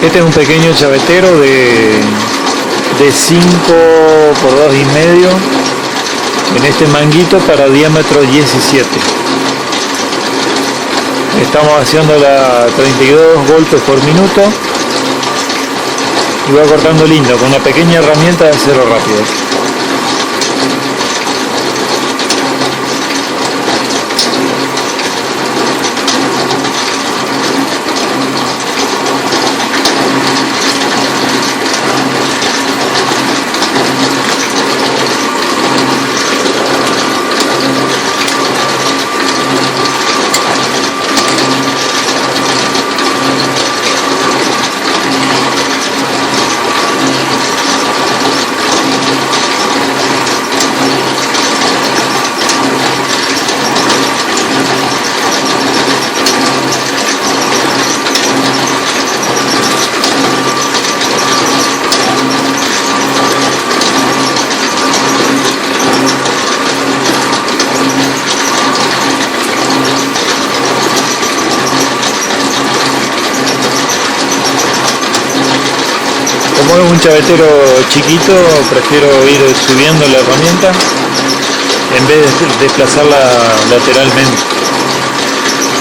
Este es un pequeño chavetero de 5 por 2,5 en este manguito para diámetro 17. Estamos haciendo la 32 golpes por minuto y va cortando lindo con una pequeña herramienta de acero rápido. Como es un chavetero chiquito, prefiero ir subiendo la herramienta en vez de desplazarla lateralmente.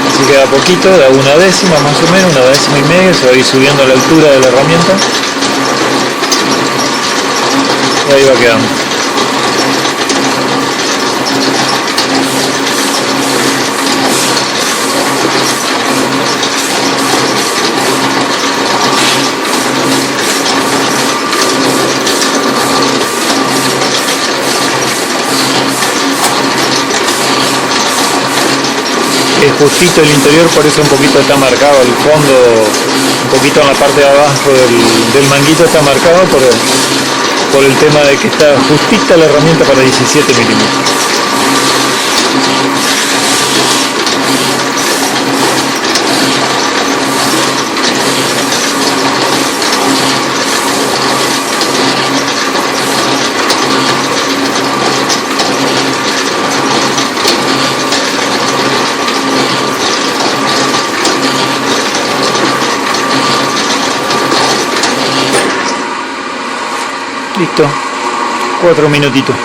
Así que a poquito, a una décima más o menos, una décima y media, se va a ir subiendo a la altura de la herramienta y ahí va quedando. Es justito el interior, por eso un poquito está marcado el fondo, un poquito en la parte de abajo del manguito está marcado por el tema de que está justita la herramienta para 17 milímetros. Listo, 4 minutitos.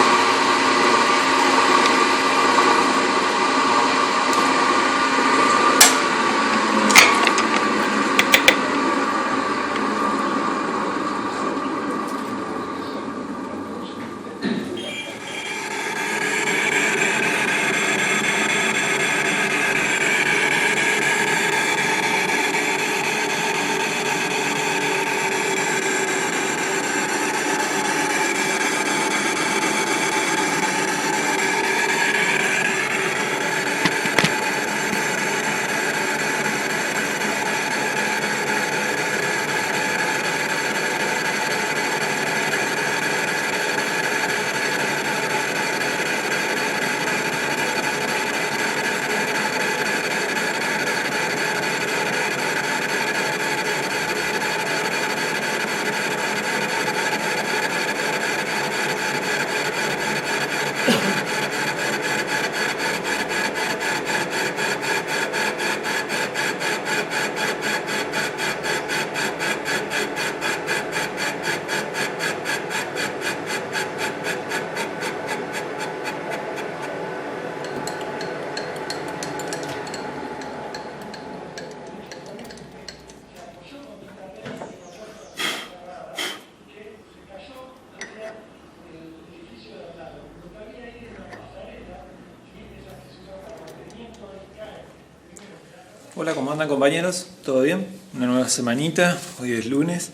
Hola, ¿cómo andan compañeros? ¿Todo bien? Una nueva semanita, hoy es lunes,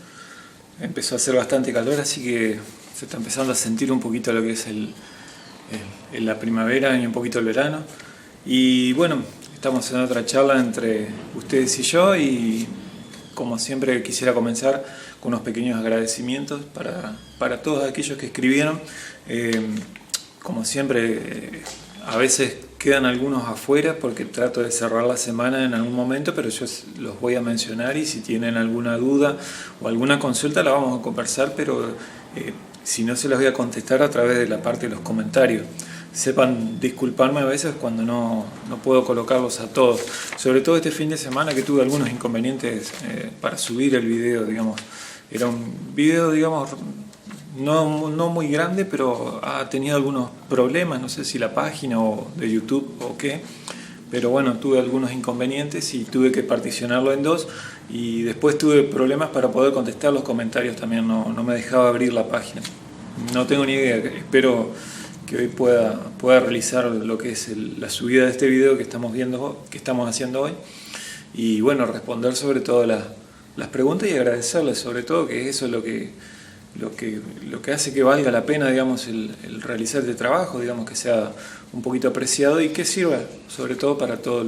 empezó a hacer bastante calor, así que se está empezando a sentir un poquito lo que es la primavera y un poquito el verano. Y bueno, estamos en otra charla entre ustedes y yo y como siempre quisiera comenzar con unos pequeños agradecimientos para todos aquellos que escribieron. Como siempre, a veces quedan algunos afuera porque trato de cerrar la semana en algún momento, pero yo los voy a mencionar y si tienen alguna duda o alguna consulta la vamos a conversar, pero si no se las voy a contestar a través de la parte de los comentarios. sepan disculparme a veces cuando no puedo colocarlos a todos. Sobre todo este fin de semana que tuve algunos inconvenientes para subir el video, digamos. Era un video, digamos, no muy grande, pero ha tenido algunos problemas, no sé si la página o de YouTube o qué. Pero bueno, tuve algunos inconvenientes y tuve que particionarlo en dos, y después tuve problemas para poder contestar los comentarios también, no me dejaba abrir la página. No tengo ni idea, espero que hoy pueda realizar lo que es la subida de este video que estamos haciendo hoy, y bueno, responder sobre todo las preguntas y agradecerles sobre todo, que eso es lo que hace que valga la pena, digamos, el realizar este trabajo, digamos, que sea un poquito apreciado y que sirva sobre todo para todas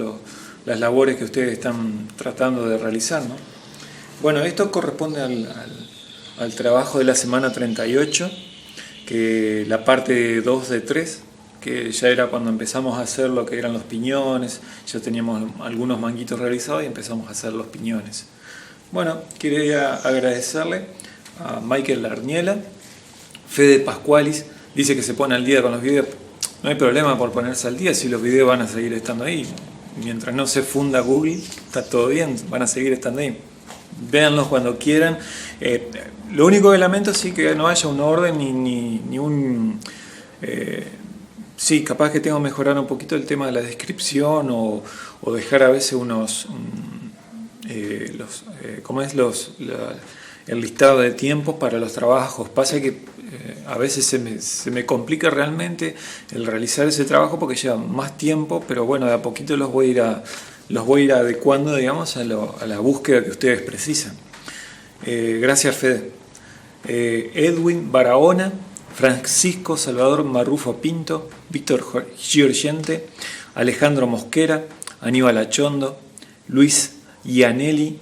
las labores que ustedes están tratando de realizar, ¿no? Bueno, esto corresponde al trabajo de la semana 38, que la parte 2 de 3, que ya era cuando empezamos a hacer lo que eran los piñones, ya teníamos algunos manguitos realizados y empezamos a hacer los piñones. Bueno, quería agradecerle a Michael Larniela, Fede Pascualis, dice que se pone al día con los videos. No hay problema por ponerse al día si los videos van a seguir estando ahí. Mientras no se funda Google, está todo bien, van a seguir estando ahí. Véanlos cuando quieran. Lo único que lamento sí que no haya un orden ni un... sí, capaz que tengo que mejorar un poquito el tema de la descripción o dejar a veces el listado de tiempos para los trabajos. Pasa que a veces se me complica realmente el realizar ese trabajo porque lleva más tiempo, pero bueno, de a poquito los voy a ir adecuando, digamos, a la búsqueda que ustedes precisan. Gracias, Fede. Edwin Barahona, Francisco Salvador Marrufo Pinto, Víctor Giorgente, Alejandro Mosquera, Aníbal Achondo, Luis Ianelli,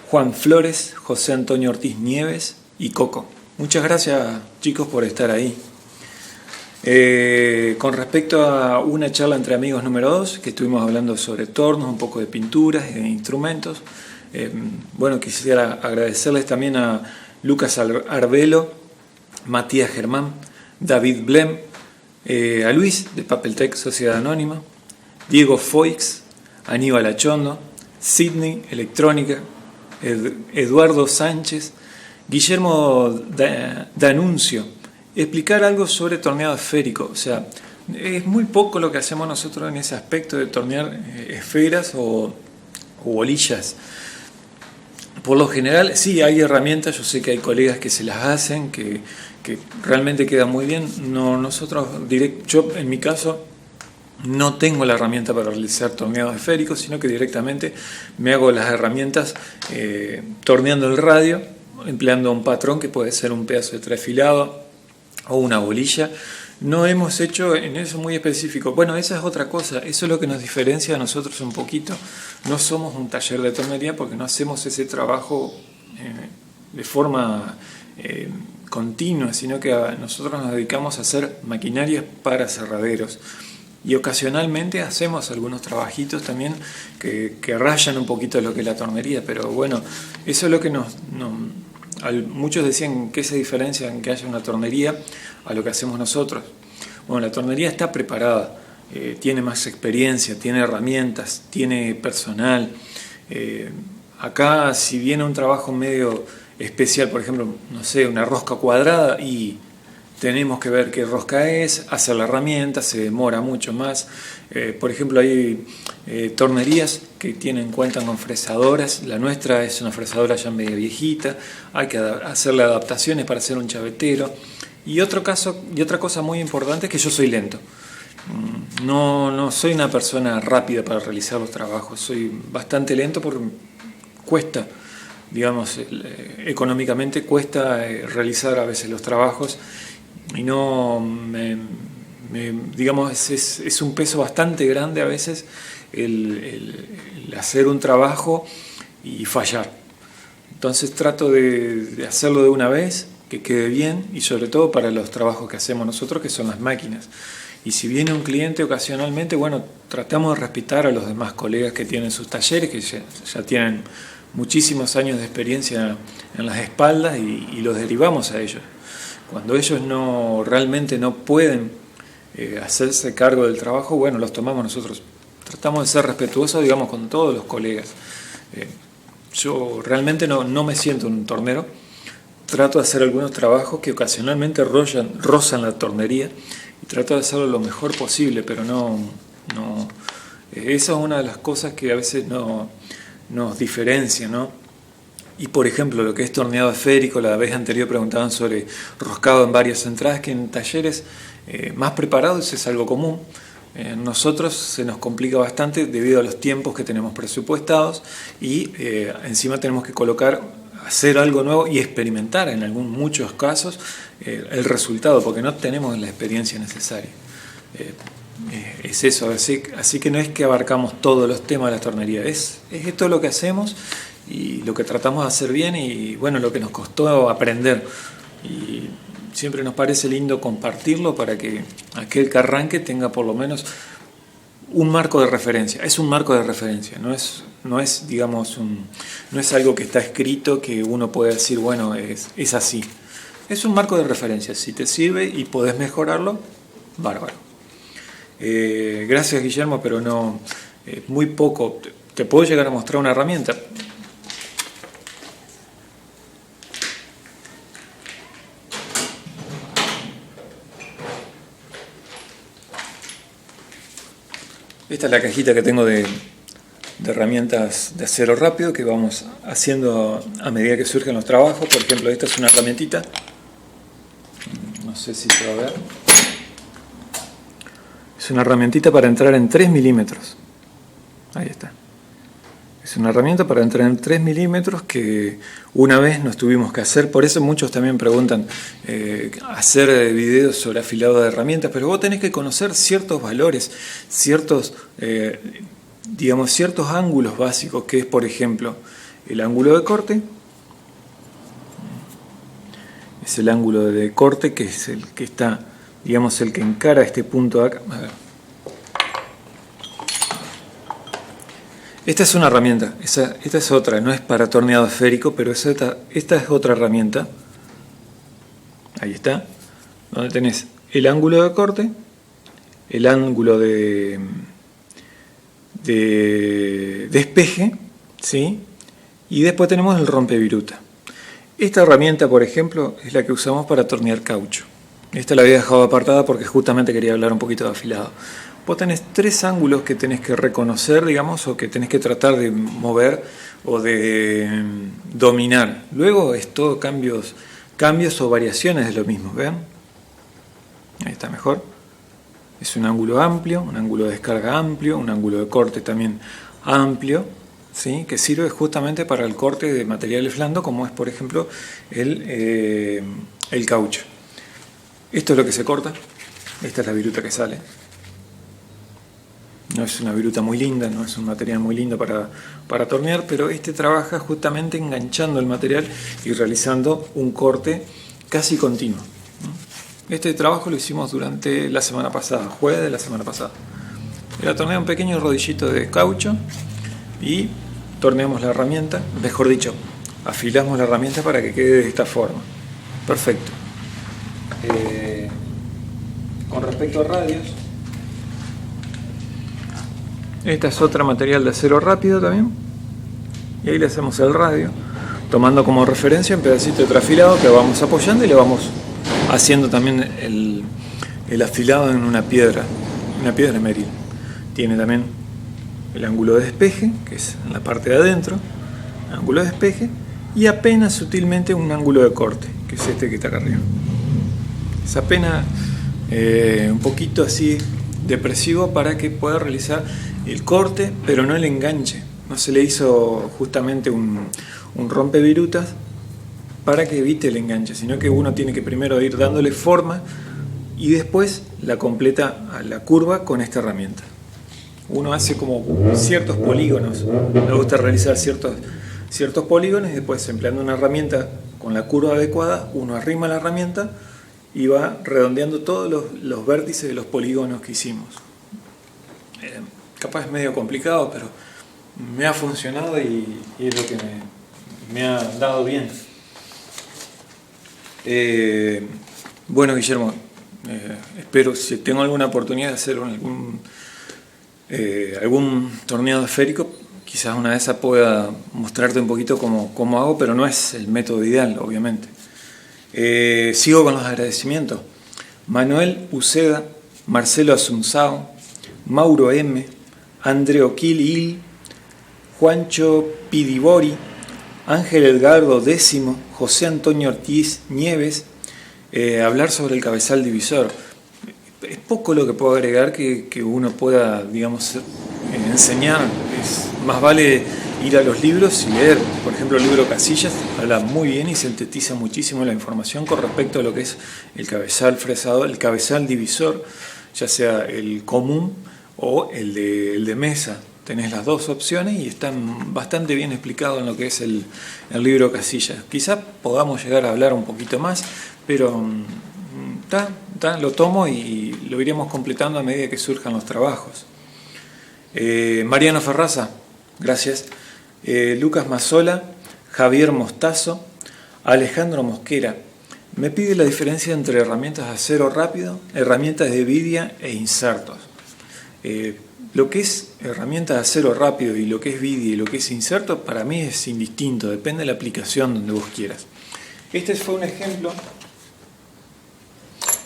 Juan Flores, José Antonio Ortiz Nieves y Coco. Muchas gracias, chicos, por estar ahí. Con respecto a una charla entre amigos número 2, que estuvimos hablando sobre tornos, un poco de pinturas y de instrumentos, bueno, quisiera agradecerles también a Lucas Arbelo, Matías Germán, David Blem, a Luis de Papeltec Sociedad Anónima, Diego Foix, Aníbal Achondo, Sidney Electrónica, Eduardo Sánchez, Guillermo D'Annunzio. Explicar algo sobre torneado esférico. O sea, es muy poco lo que hacemos nosotros en ese aspecto de tornear esferas o bolillas. Por lo general, sí, hay herramientas, yo sé que hay colegas que se las hacen, que realmente quedan muy bien. Yo en mi caso no tengo la herramienta para realizar torneados esféricos, sino que directamente me hago las herramientas torneando el radio, empleando un patrón que puede ser un pedazo de trefilado o una bolilla. No hemos hecho en eso muy específico. Bueno, esa es otra cosa, eso es lo que nos diferencia a nosotros un poquito. No somos un taller de tornería porque no hacemos ese trabajo de forma continua, sino que nosotros nos dedicamos a hacer maquinarias para cerraderos. Y ocasionalmente hacemos algunos trabajitos también que rayan un poquito lo que es la tornería, pero bueno, eso es lo que muchos decían que se diferencia en que haya una tornería a lo que hacemos nosotros. Bueno, la tornería está preparada, tiene más experiencia, tiene herramientas, tiene personal. Acá, si viene un trabajo medio especial, por ejemplo, no sé, una rosca cuadrada, y tenemos que ver qué rosca es, hacer la herramienta, se demora mucho más. Por ejemplo, hay tornerías que cuentan con fresadoras. La nuestra es una fresadora ya medio viejita, hay que hacerle adaptaciones para hacer un chavetero. Y otra cosa muy importante es que yo soy lento. No soy una persona rápida para realizar los trabajos, soy bastante lento porque cuesta, digamos, económicamente cuesta realizar a veces los trabajos. Y digamos, es un peso bastante grande a veces el hacer un trabajo y fallar. Entonces trato de hacerlo de una vez, que quede bien, y sobre todo para los trabajos que hacemos nosotros, que son las máquinas. Y si viene un cliente ocasionalmente, bueno, tratamos de respetar a los demás colegas que tienen sus talleres, que ya tienen muchísimos años de experiencia en las espaldas, y los derivamos a ellos. Cuando ellos realmente no pueden hacerse cargo del trabajo, bueno, los tomamos nosotros. Tratamos de ser respetuosos, digamos, con todos los colegas. Yo realmente no me siento un tornero. Trato de hacer algunos trabajos que ocasionalmente rozan la tornería y trato de hacerlo lo mejor posible, pero no esa es una de las cosas que a veces nos diferencia, ¿no? Y por ejemplo, lo que es torneado esférico, la vez anterior preguntaban sobre roscado en varias entradas, que en talleres más preparados es algo común. Nosotros se nos complica bastante debido a los tiempos que tenemos presupuestados y encima tenemos que hacer algo nuevo y experimentar en muchos casos el resultado, porque no tenemos la experiencia necesaria. Es eso, así que no es que abarcamos todos los temas de la tornería, es esto lo que hacemos y lo que tratamos de hacer bien y bueno, lo que nos costó aprender. Y siempre nos parece lindo compartirlo para que aquel que arranque tenga por lo menos un marco de referencia. Es un marco de referencia, no es digamos, no es algo que está escrito que uno puede decir, bueno, es así. Es un marco de referencia. Si te sirve y podés mejorarlo, bárbaro. Gracias, Guillermo, pero no, muy poco. Te puedo llegar a mostrar una herramienta. Esta es la cajita que tengo de herramientas de acero rápido que vamos haciendo a medida que surgen los trabajos. Por ejemplo, esta es una herramientita. No sé si se va a ver. Es una herramientita para entrar en 3 milímetros. Ahí está. Es una herramienta para entrar en 3 milímetros que una vez nos tuvimos que hacer. Por eso muchos también preguntan hacer videos sobre afilado de herramientas, pero vos tenés que conocer ciertos valores, ciertos ángulos básicos, que es, por ejemplo, el ángulo de corte. Es el ángulo de corte que es el que está, digamos, el que encara este punto de acá. A ver. Esta es una herramienta, esta es otra, no es para torneado esférico, pero esta es otra herramienta. Ahí está, donde tenés el ángulo de corte, el ángulo de despeje, ¿sí? Y después tenemos el rompeviruta. Esta herramienta, por ejemplo, es la que usamos para tornear caucho. Esta la había dejado apartada porque justamente quería hablar un poquito de afilado. Vos tenés 3 ángulos que tenés que reconocer, digamos, o que tenés que tratar de mover o de dominar. Luego es todo cambios o variaciones de lo mismo, ¿ven? Ahí está mejor. Es un ángulo amplio, un ángulo de descarga amplio, un ángulo de corte también amplio, ¿sí? Que sirve justamente para el corte de materiales blandos, como es, por ejemplo, el caucho. Esto es lo que se corta. Esta es la viruta que sale. No es una viruta muy linda, no es un material muy lindo para tornear, pero este trabaja justamente enganchando el material y realizando un corte casi continuo. Este trabajo lo hicimos durante la semana pasada, jueves de la semana pasada. Era tornear un pequeño rodillito de caucho y torneamos la herramienta, mejor dicho, afilamos la herramienta para que quede de esta forma. Perfecto. Con respecto a radios, esta es otra material de acero rápido también. Y ahí le hacemos el radio, tomando como referencia un pedacito de trafilado que vamos apoyando y le vamos haciendo también el afilado en una piedra Meril. Tiene también el ángulo de despeje, que es en la parte de adentro, ángulo de despeje, y apenas sutilmente un ángulo de corte, que es este que está acá arriba. Es apenas un poquito así depresivo para que pueda realizar el corte, pero no el enganche. No se le hizo justamente un rompevirutas para que evite el enganche, sino que uno tiene que primero ir dándole forma y después la completa a la curva con esta herramienta. Uno hace como ciertos polígonos, me gusta realizar ciertos polígonos y después, empleando una herramienta con la curva adecuada, uno arrima la herramienta y va redondeando todos los vértices de los polígonos que hicimos. Capaz es medio complicado, pero me ha funcionado y es lo que me ha dado bien. Bueno, Guillermo, espero, si tengo alguna oportunidad de hacer algún torneado esférico, quizás una de esas pueda mostrarte un poquito cómo hago, pero no es el método ideal, obviamente. Sigo con los agradecimientos. Manuel Uceda, Marcelo Asunzao, Mauro M., Andreo Quil, Juancho Pidibori, Ángel Edgardo X, José Antonio Ortiz Nieves. Hablar sobre el cabezal divisor. Es poco lo que puedo agregar que uno pueda, digamos, enseñar. Más vale ir a los libros y leer. Por ejemplo, el libro Casillas habla muy bien y sintetiza muchísimo la información con respecto a lo que es el cabezal fresador, el cabezal divisor, ya sea el común o el de mesa. Tenés las dos opciones y están bastante bien explicados en lo que es el libro Casillas. Quizás podamos llegar a hablar un poquito más, pero lo tomo y lo iremos completando a medida que surjan los trabajos. Mariano Ferraza, gracias. Lucas Mazzola, Javier Mostazo, Alejandro Mosquera. Me pide la diferencia entre herramientas de acero rápido, herramientas de vidia e insertos. Lo que es herramientas de acero rápido y lo que es vidia y lo que es inserto, para mí es indistinto, depende de la aplicación donde vos quieras. Este fue un ejemplo.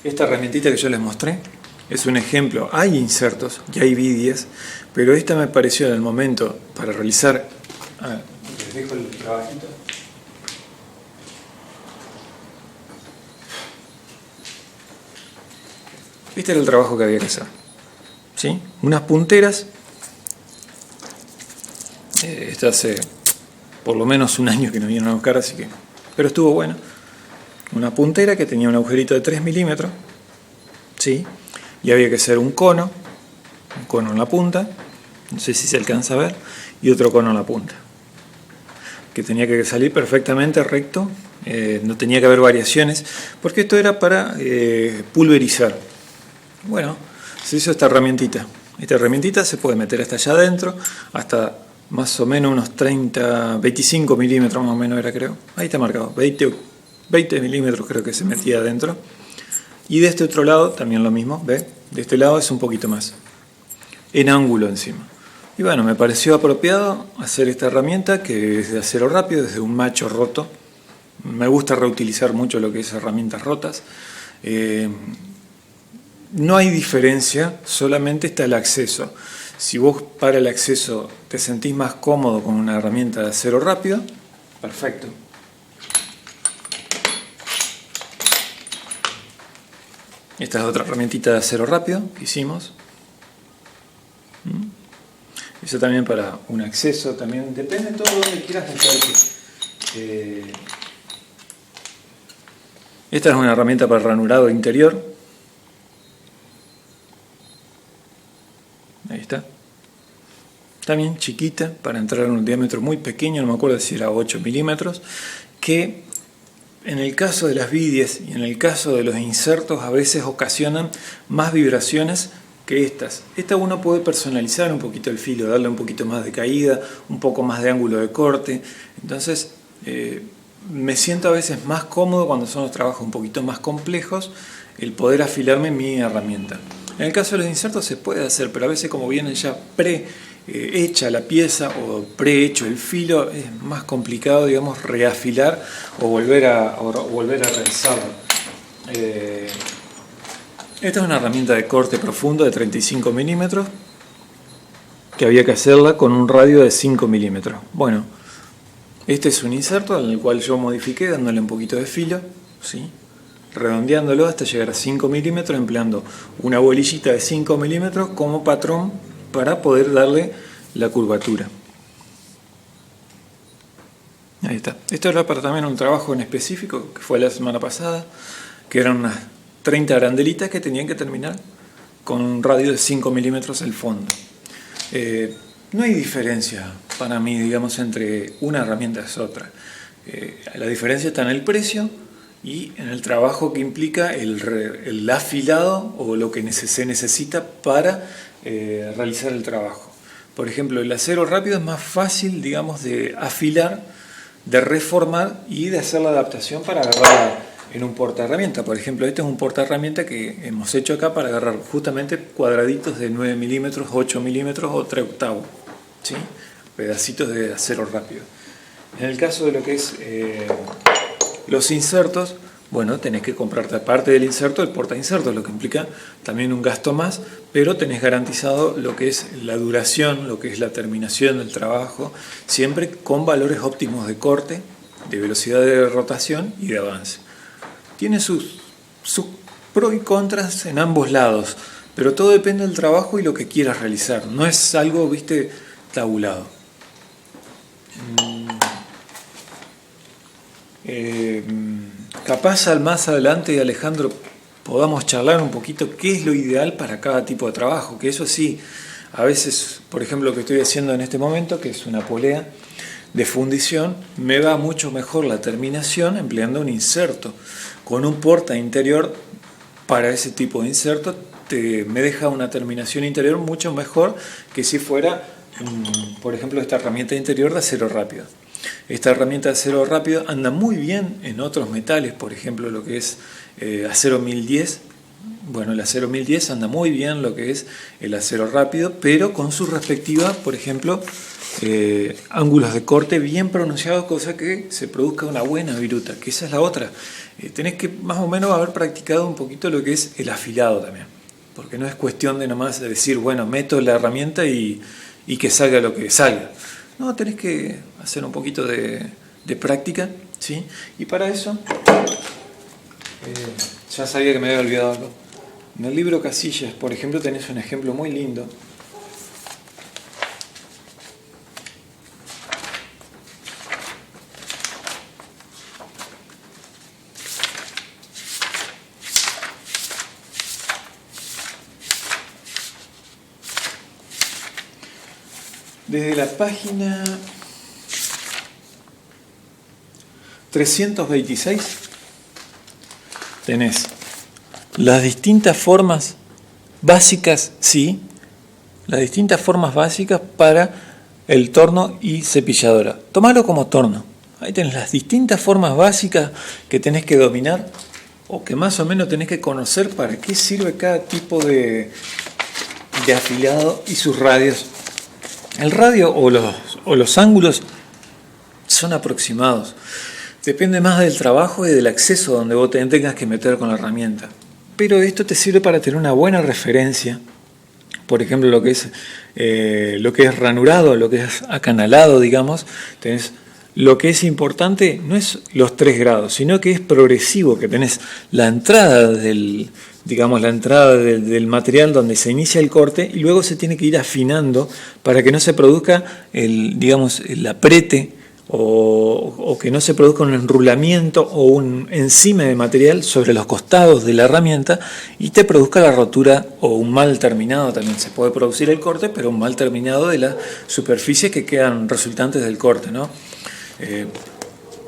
Esta herramientita que yo les mostré es un ejemplo. Hay insertos y hay vidias, pero esta me pareció en el momento para realizar... les dejo el trabajito. Este era el trabajo que había que hacer. ¿Sí? Unas punteras. Esta hace por lo menos un año que no vinieron a buscar, así que... Pero estuvo bueno. Una puntera que tenía un agujerito de 3 milímetros, ¿sí? Y había que hacer un cono en la punta, no sé si se alcanza a ver, y otro cono en la punta, que tenía que salir perfectamente recto, no tenía que haber variaciones, porque esto era para pulverizar. Bueno, se hizo esta herramientita. Esta herramientita se puede meter hasta allá adentro, hasta más o menos unos 25 milímetros más o menos era, creo. Ahí está marcado, 20 milímetros creo que se metía adentro. Y de este otro lado también lo mismo, ¿ve? De este lado es un poquito más, en ángulo encima. Y bueno, me pareció apropiado hacer esta herramienta que es de acero rápido, desde un macho roto. Me gusta reutilizar mucho lo que es herramientas rotas. No hay diferencia, solamente está el acceso. Si vos para el acceso te sentís más cómodo con una herramienta de acero rápido, perfecto. Esta es otra herramientita de acero rápido que hicimos. Eso también para un acceso, también depende de todo donde quieras meterte. Esta es una herramienta para ranurado interior. Ahí está. También chiquita, para entrar en un diámetro muy pequeño, no me acuerdo si era 8 milímetros, que en el caso de las vidias y en el caso de los insertos a veces ocasionan más vibraciones que estas. Esta uno puede personalizar un poquito el filo, darle un poquito más de caída, un poco más de ángulo de corte. Entonces me siento a veces más cómodo cuando son los trabajos un poquito más complejos, el poder afilarme mi herramienta. En el caso de los insertos se puede hacer, pero a veces como viene ya hecha la pieza o prehecho el filo, es más complicado, digamos, reafilar o volver a realizarlo. Esta es una herramienta de corte profundo de 35 milímetros que había que hacerla con un radio de 5 milímetros. Bueno, este es un inserto en el cual yo modifiqué dándole un poquito de filo, ¿sí? Redondeándolo hasta llegar a 5 milímetros, empleando una bolillita de 5 milímetros como patrón para poder darle la curvatura. Ahí está. Esto era para también un trabajo en específico que fue la semana pasada, que eran unas 30 arandelitas que tenían que terminar con un radio de 5 milímetros el fondo. No hay diferencia para mí, digamos, entre una herramienta y otra. La diferencia está en el precio y en el trabajo que implica el afilado o lo que se necesita para realizar el trabajo. Por ejemplo, el acero rápido es más fácil, digamos, de afilar, de reformar y de hacer la adaptación para agarrar en un portaherramienta. Por ejemplo, este es un portaherramienta que hemos hecho acá para agarrar justamente cuadraditos de 9 milímetros, 8 milímetros o 3/8, ¿sí? Pedacitos de acero rápido. En el caso de lo que es los insertos, bueno, tenés que comprarte aparte del inserto el portainsertos, lo que implica también un gasto más, pero tenés garantizado lo que es la duración, lo que es la terminación del trabajo, siempre con valores óptimos de corte, de velocidad de rotación y de avance. Tiene sus pros y contras en ambos lados, pero todo depende del trabajo y lo que quieras realizar. No es algo, viste, tabulado. Capaz más adelante, Alejandro, podamos charlar un poquito qué es lo ideal para cada tipo de trabajo, que eso sí, a veces, por ejemplo, lo que estoy haciendo en este momento, que es una polea de fundición, me va mucho mejor la terminación empleando un inserto. Con un porta interior para ese tipo de inserto me deja una terminación interior mucho mejor que si fuera, por ejemplo, esta herramienta interior de acero rápido. Esta herramienta de acero rápido anda muy bien en otros metales, por ejemplo, lo que es acero 1010. Bueno, el acero 1010 anda muy bien lo que es el acero rápido, pero con su respectiva, por ejemplo, ángulos de corte bien pronunciados, cosa que se produzca una buena viruta, que esa es la otra. Tenés que más o menos haber practicado un poquito lo que es el afilado también, porque no es cuestión de nomás decir, bueno, meto la herramienta y que salga lo que salga. No, tenés que hacer un poquito de práctica, ¿sí? Y para eso, ya sabía que me había olvidado algo. En el libro Casillas, por ejemplo, tenés un ejemplo muy lindo. Desde la página 326 tenés las distintas formas básicas, sí, las distintas formas básicas para el torno y cepilladora. Tómalo como torno. Ahí tenés las distintas formas básicas que tenés que dominar o que más o menos tenés que conocer para qué sirve cada tipo de afilado y sus radios. El radio o los ángulos son aproximados. Depende más del trabajo y del acceso donde vos tengas que meter con la herramienta. Pero esto te sirve para tener una buena referencia. Por ejemplo, lo que es ranurado, lo que es acanalado, digamos, tenés lo que es importante no es los 3 grados, sino que es progresivo, que tenés la entrada del material donde se inicia el corte y luego se tiene que ir afinando para que no se produzca el aprete o que no se produzca un enrulamiento o un encime de material sobre los costados de la herramienta y te produzca la rotura o un mal terminado. También se puede producir el corte, pero un mal terminado de las superficies que quedan resultantes del corte, ¿no?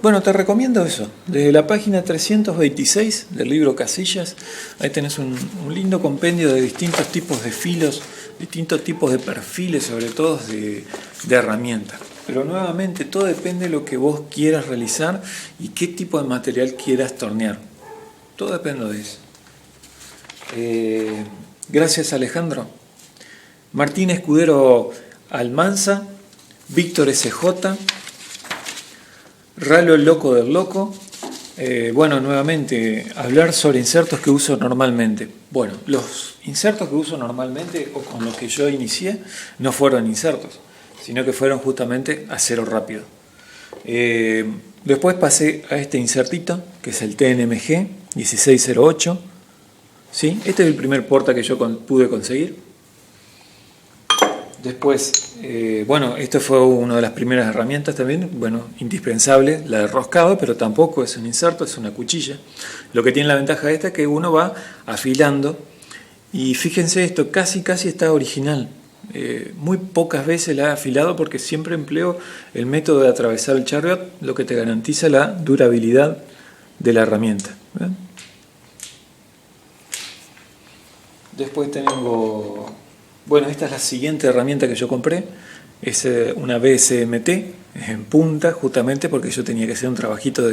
Bueno, te recomiendo eso. Desde la página 326 del libro Casillas, ahí tenés un lindo compendio de distintos tipos de filos, distintos tipos de perfiles, sobre todo de herramientas. Pero nuevamente, todo depende de lo que vos quieras realizar y qué tipo de material quieras tornear. Todo depende de eso. Gracias, Alejandro. Martín Escudero Almanza, Víctor SJ, Ralo el Loco del Loco. Bueno, nuevamente, hablar sobre insertos que uso normalmente. Bueno, los insertos que uso normalmente o con los que yo inicié no fueron insertos, sino que fueron justamente acero rápido. Después pasé a este insertito, que es el TNMG 1608. ¿Sí? Este es el primer porta que yo pude conseguir. Después, bueno, esto fue una de las primeras herramientas también, bueno, indispensable, la de roscado, pero tampoco es un inserto, es una cuchilla. Lo que tiene la ventaja esta es que uno va afilando, y fíjense esto, casi está original. Muy pocas veces la he afilado porque siempre empleo el método de atravesar el chariot, lo que te garantiza la durabilidad de la herramienta. ¿Ven? Después tengo... Bueno, esta es la siguiente herramienta que yo compré, es una BSMT en punta, justamente porque yo tenía que hacer un trabajito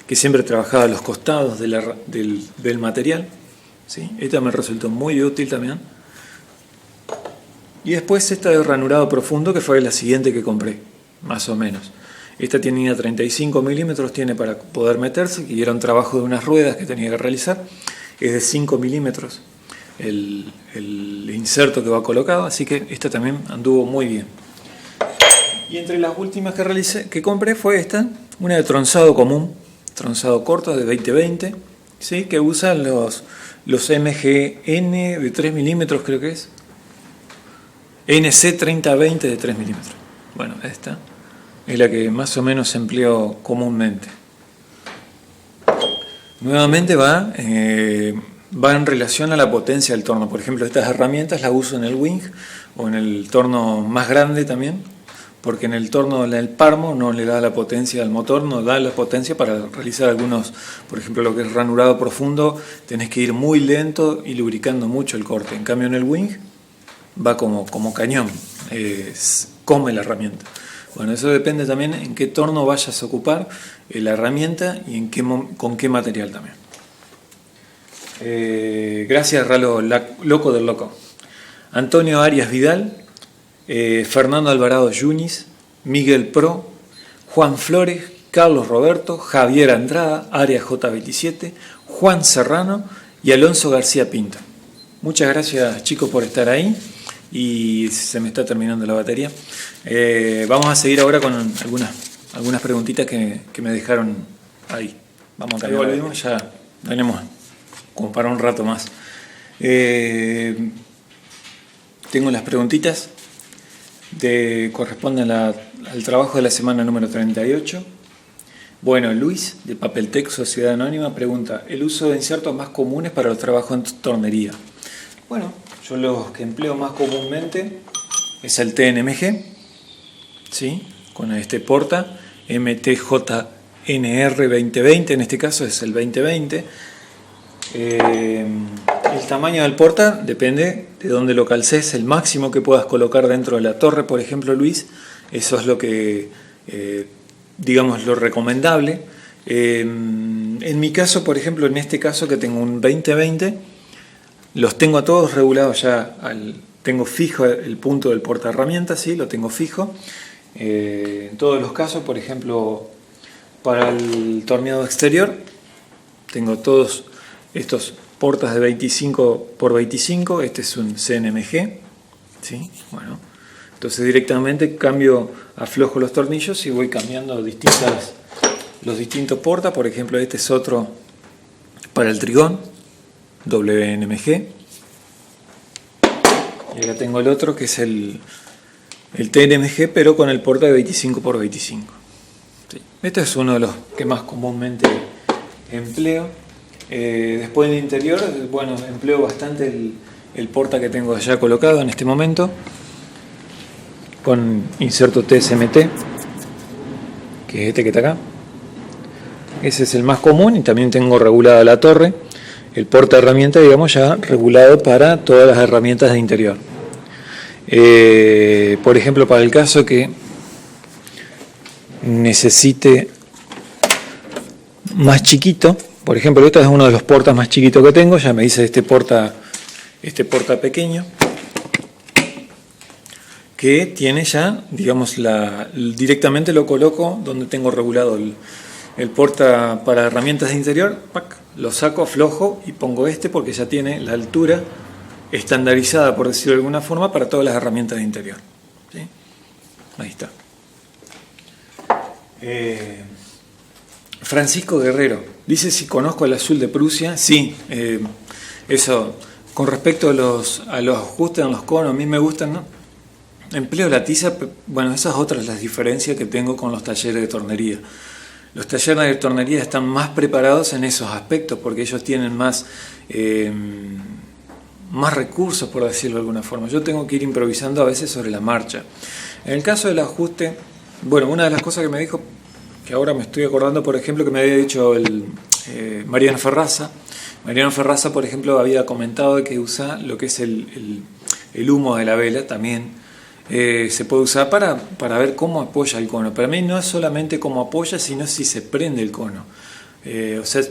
que siempre trabajaba a los costados del material, ¿sí? Esta me resultó muy útil también. Y después esta de ranurado profundo, que fue la siguiente que compré, más o menos. Esta tenía 35 milímetros, tiene para poder meterse, y era un trabajo de unas ruedas que tenía que realizar. Es de 5 milímetros el inserto que va colocado, así que esta también anduvo muy bien. Y entre las últimas que compré fue esta, una de tronzado común, tronzado corto de 2020, ¿sí? Que usan los MGN de 3 milímetros, creo que es. NC 3020 de 3 milímetros. Bueno, esta es la que más o menos empleo comúnmente. Nuevamente va en relación a la potencia del torno. Por ejemplo, estas herramientas las uso en el wing o en el torno más grande también, porque en el torno del Parmo no le da la potencia al motor, no da la potencia para realizar algunos, por ejemplo, lo que es ranurado profundo, tenés que ir muy lento y lubricando mucho el corte. En cambio, en el wing va como cañón, come la herramienta. Bueno, eso depende también en qué torno vayas a ocupar la herramienta y con qué material también. Gracias, Ralo Loco del Loco. Antonio Arias Vidal, Fernando Alvarado Yunis, Miguel Pro, Juan Flores, Carlos Roberto, Javier Andrada, Arias J27, Juan Serrano y Alonso García Pinto. Muchas gracias, chicos, por estar ahí. Y se me está terminando la batería. Vamos a seguir ahora con algunas preguntitas que me dejaron ahí. Vamos a cambiar. Ahí volvimos, ya tenemos como para un rato más. Tengo las preguntitas, corresponden al trabajo de la semana número 38. Bueno, Luis, de Papeltec, Sociedad Anónima, pregunta: ¿el uso de insertos más comunes para los trabajos en tornería? Bueno, yo los que empleo más comúnmente es el TNMG, ¿sí? Con este porta MTJNR 2020, en este caso es el 2020. El tamaño del porta depende de dónde lo calces, el máximo que puedas colocar dentro de la torre, por ejemplo, Luis, eso es lo que, digamos, lo recomendable. En mi caso, por ejemplo, en este caso que tengo un 2020, los tengo a todos regulados ya, tengo fijo el punto del porta herramientas, ¿sí? Lo tengo fijo. En todos los casos, por ejemplo, para el torneado exterior, tengo todos estos portas de 25 por 25, este es un CNMG, ¿sí? Bueno, entonces directamente aflojo los tornillos y voy cambiando los distintos portas. Por ejemplo, este es otro para el trigón, WNMG, y acá tengo el otro que es el TNMG, pero con el porta de 25 por 25. Sí. Este es uno de los que más comúnmente empleo. Después en el interior, bueno, empleo bastante el porta que tengo allá colocado en este momento, con inserto TSMT, que es este que está acá. Ese es el más común, y también tengo regulada la torre, el porta herramienta, digamos, ya regulado para todas las herramientas de interior. Por ejemplo, para el caso que necesite más chiquito, por ejemplo, este es uno de los portas más chiquitos que tengo, ya me hice este porta pequeño, que tiene ya, digamos, directamente lo coloco donde tengo regulado el porta para herramientas de interior, lo saco, aflojo y pongo porque ya tiene la altura estandarizada, por decirlo de alguna forma, para todas las herramientas de interior. ¿Sí? Ahí está. Francisco Guerrero dice si conozco el azul de Prusia. Sí, eso con respecto a los ajustes en los conos, a mí me gustan, ¿no? Empleo la tiza. Bueno, esas otras las diferencias que tengo con los talleres de tornería. Los talleres de tornería están más preparados en esos aspectos porque ellos tienen más recursos, por decirlo de alguna forma. Yo tengo que ir improvisando a veces sobre la marcha. En el caso del ajuste, bueno, una de las cosas que me dijo, que ahora me estoy acordando, por ejemplo, que me había dicho Mariano Ferraza. Mariano Ferraza, por ejemplo, había comentado que usa lo que es el humo de la vela también se puede usar para ver cómo apoya el cono. Para mí no es solamente cómo apoya, sino si se prende el cono. O sea,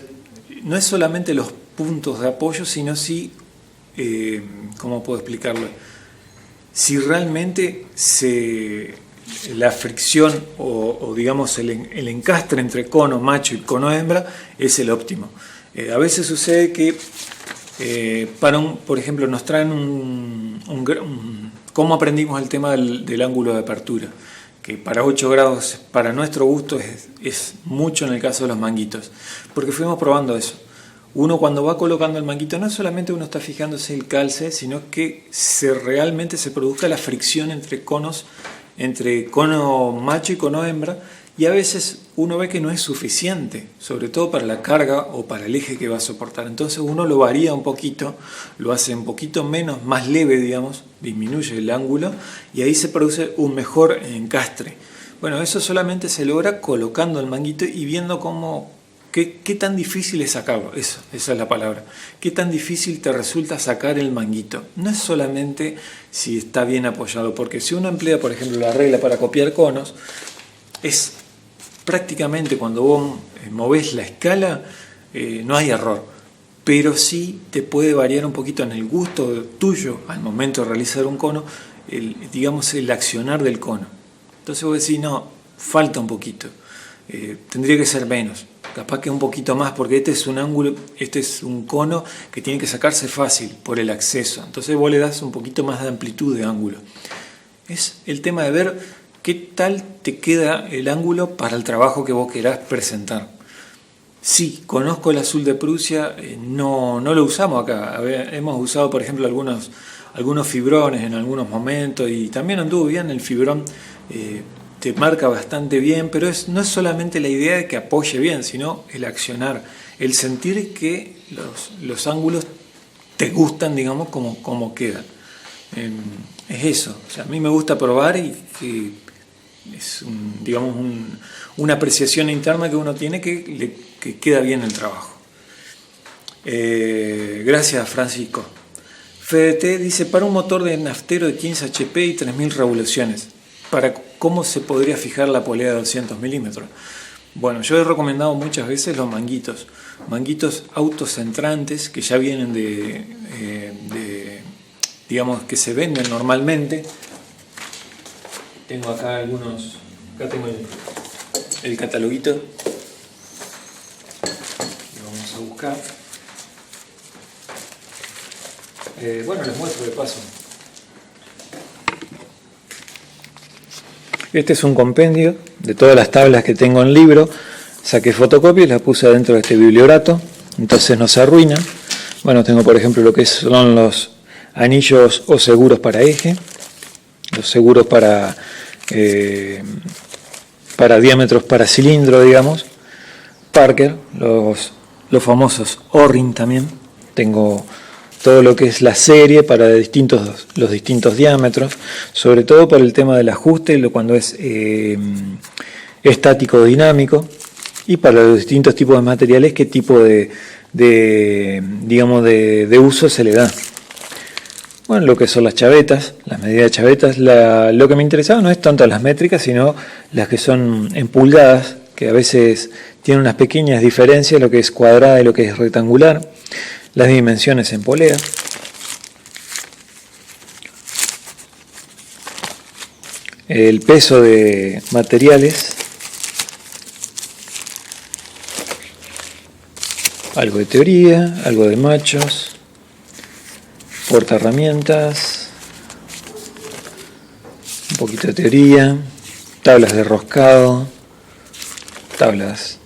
no es solamente los puntos de apoyo, sino si, ¿cómo puedo explicarlo? Si realmente la fricción o digamos el encastre entre cono macho y cono hembra es el óptimo. A veces sucede que por ejemplo, nos traen cómo aprendimos el tema del ángulo de apertura, que para 8 grados, para nuestro gusto, es mucho en el caso de los manguitos, porque fuimos probando eso. Uno cuando va colocando el manguito, no solamente uno está fijándose el calce, sino que realmente se produzca la fricción entre conos, entre cono macho y cono hembra, y a veces uno ve que no es suficiente, sobre todo para la carga o para el eje que va a soportar. Entonces uno lo varía un poquito, lo hace un poquito menos, más leve, digamos, disminuye el ángulo y ahí se produce un mejor encastre. Bueno, eso solamente se logra colocando el manguito y viendo qué tan difícil es sacarlo. Esa es la palabra. Qué tan difícil te resulta sacar el manguito. No es solamente si está bien apoyado, porque si uno emplea, por ejemplo, la regla para copiar conos, es prácticamente cuando vos movés la escala, no hay error, pero sí te puede variar un poquito en el gusto tuyo al momento de realizar un cono, digamos el accionar del cono. Entonces vos decís, no, falta un poquito, tendría que ser menos, capaz que un poquito más, porque este es un cono que tiene que sacarse fácil por el acceso, entonces vos le das un poquito más de amplitud de ángulo. Es el tema de ver qué tal te queda el ángulo para el trabajo que vos querás presentar. Sí, conozco el azul de Prusia, no lo usamos acá. Hemos usado, por ejemplo, algunos fibrones en algunos momentos y también anduvo bien el fibrón, te marca bastante bien, pero no es solamente la idea de que apoye bien, sino el accionar, el sentir que los ángulos te gustan, digamos, como quedan. Es eso, o sea, a mí me gusta probar y es digamos una apreciación interna que uno tiene que queda bien el trabajo. Gracias, Francisco. FDT dice, para un motor de naftero de 15 HP y 3000 revoluciones, ¿cómo se podría fijar la polea de 200 milímetros? Bueno, yo he recomendado muchas veces los manguitos autocentrantes que ya vienen digamos, que se venden normalmente. Tengo acá acá tengo el cataloguito, lo vamos a buscar. Bueno, les muestro de paso. Este es un compendio de todas las tablas que tengo en el libro. Saqué fotocopias y las puse dentro de este bibliorato, entonces no se arruina. Bueno, tengo por ejemplo lo que son los anillos o seguros para eje, los seguros para diámetros para cilindro, digamos, Parker, los famosos O-ring también. Tengo todo lo que es la serie para los distintos diámetros, sobre todo para el tema del ajuste, cuando es estático o dinámico, y para los distintos tipos de materiales, qué tipo de uso se le da. Bueno, lo que son las chavetas, las medidas de chavetas, lo que me interesaba no es tanto las métricas, sino las que son en pulgadas, que a veces tienen unas pequeñas diferencias, lo que es cuadrada y lo que es rectangular, las dimensiones en polea. El peso de materiales, algo de teoría, algo de machos, porta herramientas, un poquito de teoría, tablas de roscado, tablas.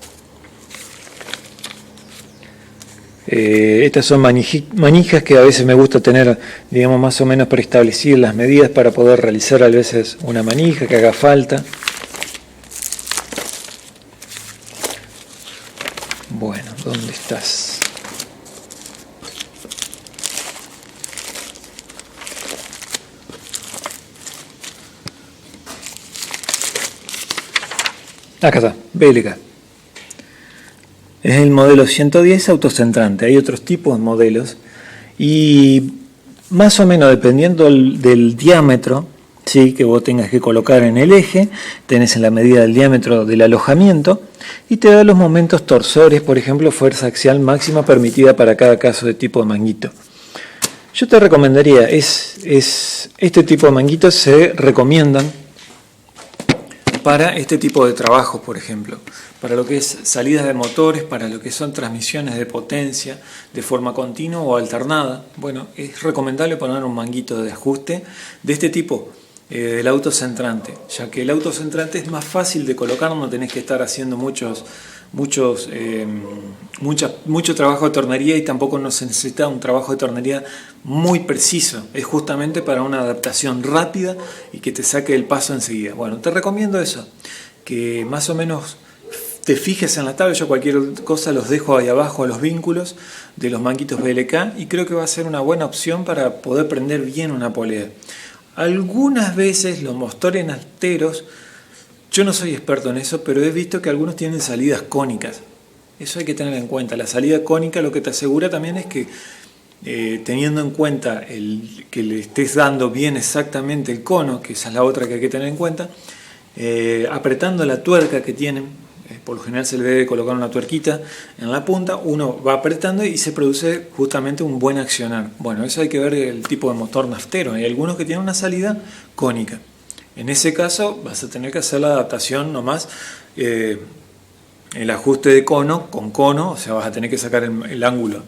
Estas son manijas que a veces me gusta tener, digamos, más o menos preestablecidas las medidas para poder realizar a veces una manija que haga falta. Bueno, ¿dónde estás? Acá está, BLK. Es el modelo 110 autocentrante. Hay otros tipos de modelos y más o menos dependiendo del diámetro sí, que vos tengas que colocar en el eje, tenés en la medida del diámetro del alojamiento y te da los momentos torsores, por ejemplo, fuerza axial máxima permitida para cada caso de tipo de manguito. Yo te recomendaría, este tipo de manguitos se recomiendan para este tipo de trabajos, por ejemplo, para lo que es salidas de motores, para lo que son transmisiones de potencia de forma continua o alternada. Bueno, es recomendable poner un manguito de ajuste de este tipo, del autocentrante, ya que el autocentrante es más fácil de colocar, no tenés que estar haciendo mucho trabajo de tornería y tampoco no se necesita un trabajo de tornería muy preciso, es justamente para una adaptación rápida y que te saque el paso enseguida. Bueno, te recomiendo eso, que más o menos te fijes en la tabla. Yo cualquier cosa los dejo ahí abajo a los vínculos de los manguitos BLK y creo que va a ser una buena opción para poder prender bien una polea. Algunas veces los motores enteros, yo no soy experto en eso, pero he visto que algunos tienen salidas cónicas. Eso hay que tener en cuenta. La salida cónica lo que te asegura también es que teniendo en cuenta que le estés dando bien exactamente el cono, que esa es la otra que hay que tener en cuenta, apretando la tuerca que tienen, por lo general se le debe colocar una tuerquita en la punta, uno va apretando y se produce justamente un buen accionar. Bueno, eso hay que ver el tipo de motor naftero. Hay algunos que tienen una salida cónica. En ese caso vas a tener que hacer la adaptación nomás, el ajuste de cono con cono, o sea, vas a tener que sacar el ángulo.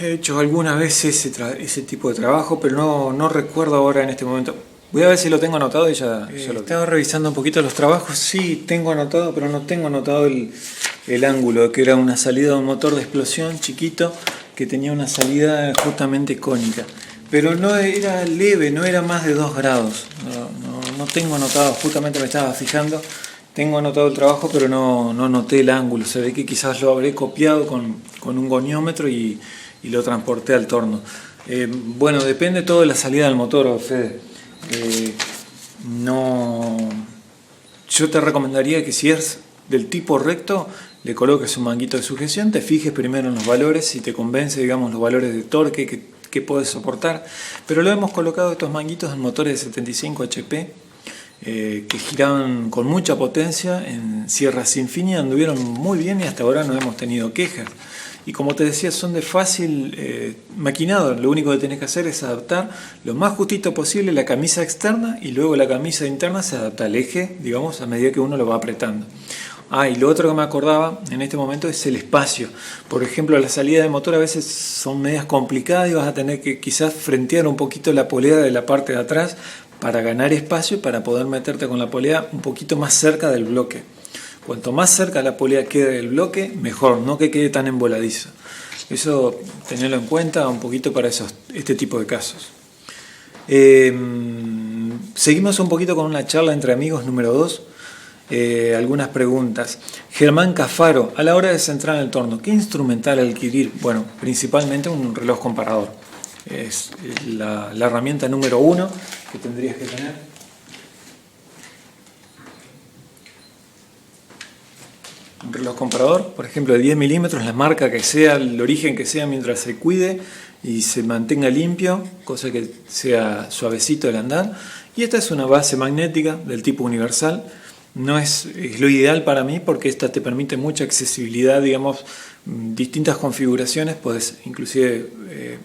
He hecho algunas veces ese tipo de trabajo, pero no recuerdo ahora en este momento. Voy a ver si lo tengo anotado y ya lo estaba revisando un poquito los trabajos. Sí, tengo anotado, pero no tengo anotado el ángulo, que era una salida de un motor de explosión chiquito que tenía una salida justamente cónica. Pero no era leve, no era más de 2 grados. No tengo anotado, justamente me estaba fijando. Tengo anotado el trabajo, pero no noté el ángulo. Se ve que quizás lo habré copiado con un goniómetro y lo transporté al torno. Bueno, depende todo de la salida del motor, Fede. Yo te recomendaría que si es del tipo recto, le coloques un manguito de sujeción, te fijes primero en los valores, si te convence, digamos, los valores de torque que puedes soportar. Pero lo hemos colocado estos manguitos en motores de 75 HP, que giraban con mucha potencia en sierras sin fin y anduvieron muy bien y hasta ahora no hemos tenido quejas. Y como te decía, son de fácil maquinado. Lo único que tenés que hacer es adaptar lo más justito posible la camisa externa y luego la camisa interna se adapta al eje, digamos, a medida que uno lo va apretando. Y lo otro que me acordaba en este momento es el espacio. Por ejemplo, la salida de motor a veces son medias complicadas y vas a tener que quizás frentear un poquito la polea de la parte de atrás para ganar espacio y para poder meterte con la polea un poquito más cerca del bloque. Cuanto más cerca la polea quede del bloque, mejor, no que quede tan emboladizo. Eso tenerlo en cuenta un poquito para este tipo de casos. Seguimos un poquito con una charla entre amigos número 2. Algunas preguntas. Germán Cafaro, a la hora de centrar en el torno, ¿qué instrumental adquirir? Bueno, principalmente un reloj comparador. Es la herramienta número 1 que tendrías que tener. Un reloj comparador, por ejemplo, de 10 milímetros, la marca que sea, el origen que sea, mientras se cuide y se mantenga limpio, cosa que sea suavecito el andar. Y esta es una base magnética del tipo universal. No es lo ideal para mí porque esta te permite mucha accesibilidad, digamos, distintas configuraciones, puedes inclusive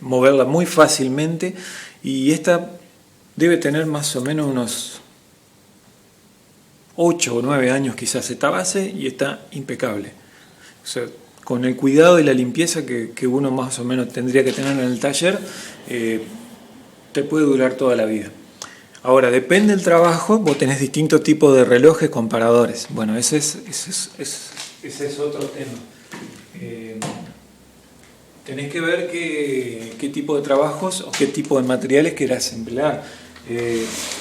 moverla muy fácilmente y esta debe tener más o menos unos 8 o 9 años quizás esta base y está impecable. O sea, con el cuidado y la limpieza que uno más o menos tendría que tener en el taller, te puede durar toda la vida. Ahora, depende del trabajo, vos tenés distintos tipos de relojes comparadores. Bueno, ese es otro tema. Tenés que ver qué tipo de trabajos o qué tipo de materiales querás emplear.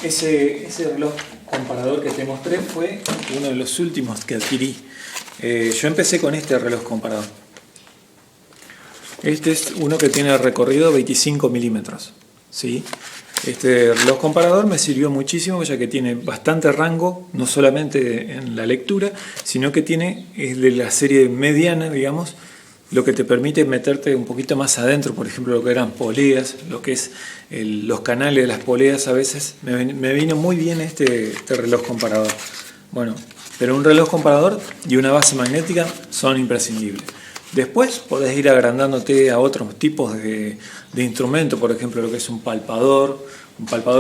Ese reloj comparador que te mostré fue uno de los últimos que adquirí. Yo empecé con este reloj comparador. Este es uno que tiene recorrido 25 milímetros. ¿Sí? Este reloj comparador me sirvió muchísimo ya que tiene bastante rango, no solamente en la lectura, sino que es de la serie mediana, digamos, lo que te permite meterte un poquito más adentro, por ejemplo, lo que eran poleas, lo que es los canales de las poleas a veces. Me vino muy bien este reloj comparador. Bueno, pero un reloj comparador y una base magnética son imprescindibles. Después podés ir agrandándote a otros tipos de instrumentos, por ejemplo, lo que es un palpador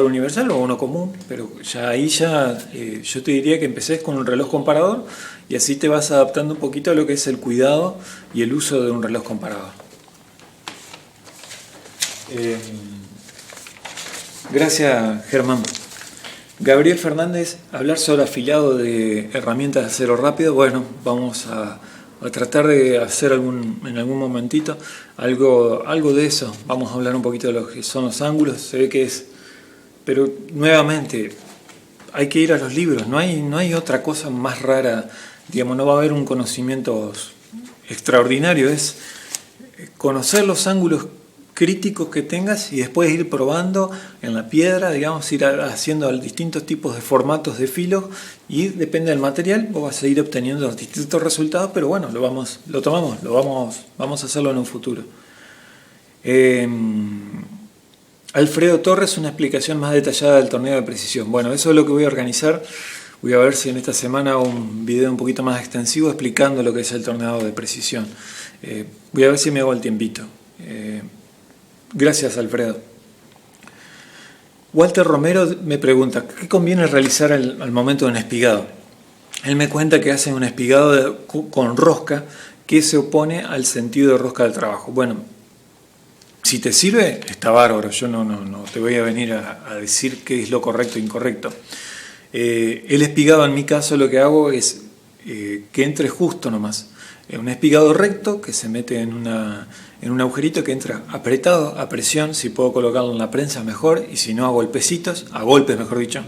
universal o uno común, pero yo te diría que empecés con un reloj comparador y así te vas adaptando un poquito a lo que es el cuidado y el uso de un reloj comparador. Gracias, Germán. Gabriel Fernández, hablar sobre afilado de herramientas de acero rápido. Bueno, vamos a tratar de hacer en algún momentito algo de eso. Vamos a hablar un poquito de lo que son los ángulos. Se ve que es... Pero nuevamente, hay que ir a los libros. No hay otra cosa más rara. Digamos, no va a haber un conocimiento extraordinario. Es conocer los ángulos críticos que tengas y después ir probando en la piedra, digamos, ir haciendo distintos tipos de formatos de filos y depende del material, vos vas a ir obteniendo distintos resultados, pero bueno, vamos a hacerlo en un futuro. Alfredo Torres, una explicación más detallada del torneo de precisión. Bueno, eso es lo que voy a organizar. Voy a ver si en esta semana hago un video un poquito más extensivo explicando lo que es el torneo de precisión. Voy a ver si me hago el tiempito. Gracias, Alfredo. Walter Romero me pregunta, ¿qué conviene realizar al momento de un espigado? Él me cuenta que hace un espigado con rosca que se opone al sentido de rosca del trabajo. Bueno, si te sirve, está bárbaro. Yo no te voy a venir a decir qué es lo correcto e incorrecto. El espigado, en mi caso, lo que hago es que entre justo nomás. Un espigado recto que se mete en un agujerito que entra apretado, a presión. Si puedo colocarlo en la prensa, mejor. Y si no, a golpecitos, a golpes, mejor dicho.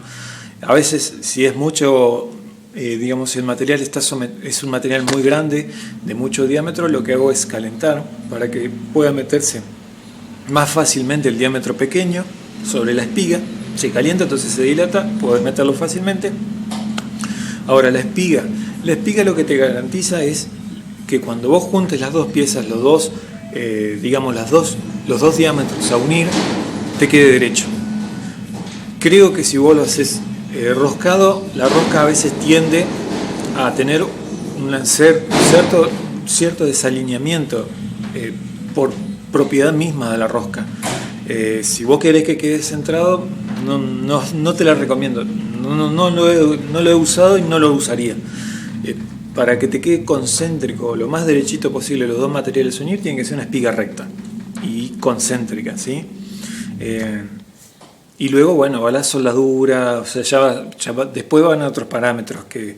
A veces, si es mucho, digamos, si el material es un material muy grande, de mucho diámetro, lo que hago es calentar para que pueda meterse más fácilmente el diámetro pequeño sobre la espiga. Se calienta, entonces se dilata, puedes meterlo fácilmente. Ahora, la espiga lo que te garantiza es que cuando vos juntes las dos piezas, los dos diámetros a unir, te quede derecho. Creo que si vos lo haces roscado, la rosca a veces tiende a tener un cierto desalineamiento por propiedad misma de la rosca. Si vos querés que quede centrado, no te la recomiendo. No lo he usado y no lo usaría. Para que te quede concéntrico, lo más derechito posible los dos materiales unir, tiene que ser una espiga recta y concéntrica, ¿sí? Y luego, bueno, va la soldadura, o sea, después van a otros parámetros que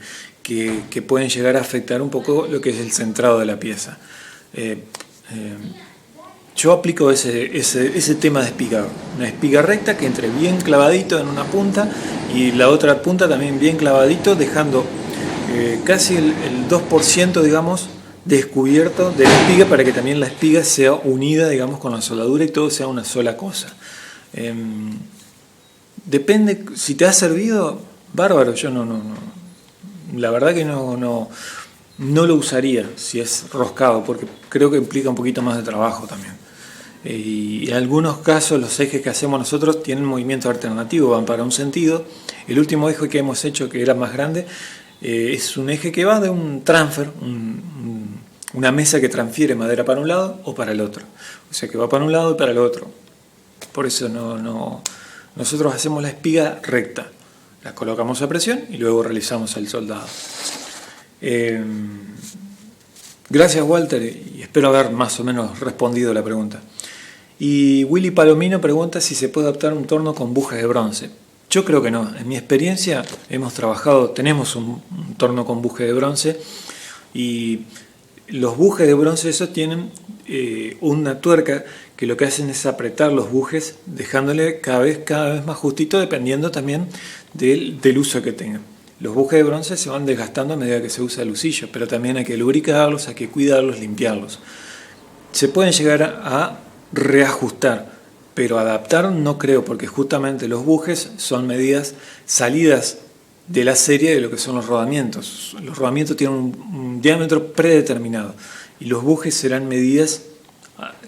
pueden llegar a afectar un poco lo que es el centrado de la pieza. Yo aplico ese tema de espigado, una espiga recta que entre bien clavadito en una punta y la otra punta también bien clavadito, dejando casi el 2%, digamos, descubierto de la espiga para que también la espiga sea unida, digamos, con la soldadura y todo sea una sola cosa. Depende, si te ha servido, bárbaro. Yo la verdad que no lo usaría si es roscado, porque creo que implica un poquito más de trabajo también. Y en algunos casos los ejes que hacemos nosotros tienen movimiento alternativo, van para un sentido. El último eje que hemos hecho, que era más grande, es un eje que va de un transfer, una mesa que transfiere madera para un lado o para el otro. O sea que va para un lado y para el otro. Por eso nosotros hacemos la espiga recta. La colocamos a presión y luego realizamos el soldado. Gracias, Walter, y espero haber más o menos respondido la pregunta. Y Willy Palomino pregunta si se puede adaptar un torno con bujes de bronce. Yo creo que no. En mi experiencia tenemos un torno con buje de bronce y los bujes de bronce esos tienen una tuerca que lo que hacen es apretar los bujes dejándole cada vez más justito dependiendo también del uso que tengan. Los bujes de bronce se van desgastando a medida que se usa el usillo, pero también hay que lubricarlos, hay que cuidarlos, limpiarlos. Se pueden llegar a reajustar, pero adaptar no creo, porque justamente los bujes son medidas salidas de la serie de lo que son los rodamientos. Los rodamientos tienen un diámetro predeterminado y los bujes serán medidas,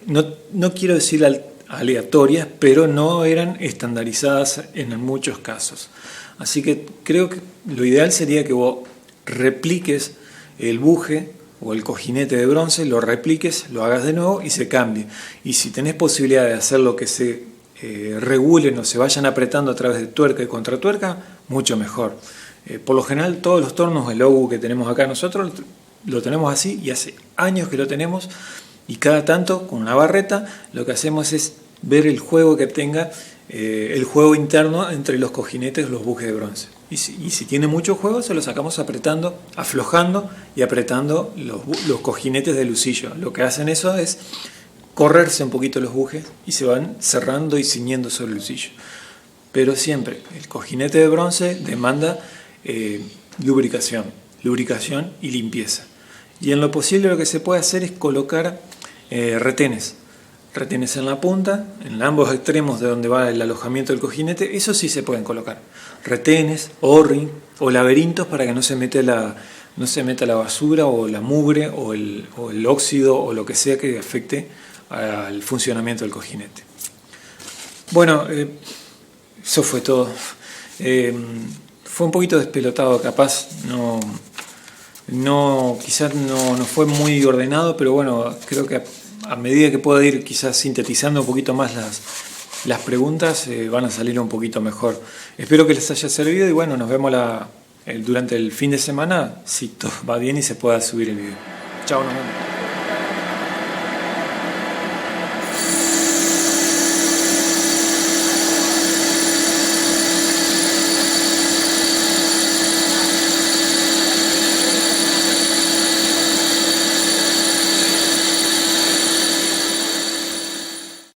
no quiero decir aleatorias, pero no eran estandarizadas en muchos casos. Así que creo que lo ideal sería que vos repliques el buje o el cojinete de bronce, lo repliques, lo hagas de nuevo y se cambie. Y si tenés posibilidad de hacer lo que se regulen o se vayan apretando a través de tuerca y contratuerca, mucho mejor. Por lo general todos los tornos, el obu que tenemos acá nosotros, lo tenemos así y hace años que lo tenemos, y cada tanto con una barreta lo que hacemos es ver el juego que tenga, el juego interno entre los cojinetes y los bujes de bronce. Y si tiene mucho juego, se lo sacamos apretando, aflojando y apretando los cojinetes de lucillo. Lo que hacen eso es correrse un poquito los bujes y se van cerrando y ciñendo sobre el lucillo. Pero siempre el cojinete de bronce demanda lubricación y limpieza. Y en lo posible lo que se puede hacer es colocar retenes en la punta, en ambos extremos de donde va el alojamiento del cojinete. Eso sí se pueden colocar retenes, o-ring o laberintos para que no se meta la basura o la mugre o el óxido o lo que sea que afecte al funcionamiento del cojinete. Bueno, eso fue todo. Fue un poquito despelotado, capaz, quizás no fue muy ordenado, pero bueno, creo que a medida que pueda ir quizás sintetizando un poquito más las preguntas, van a salir un poquito mejor. Espero que les haya servido y bueno, nos vemos durante el fin de semana, si todo va bien y se pueda subir el video. Chao, nos vemos.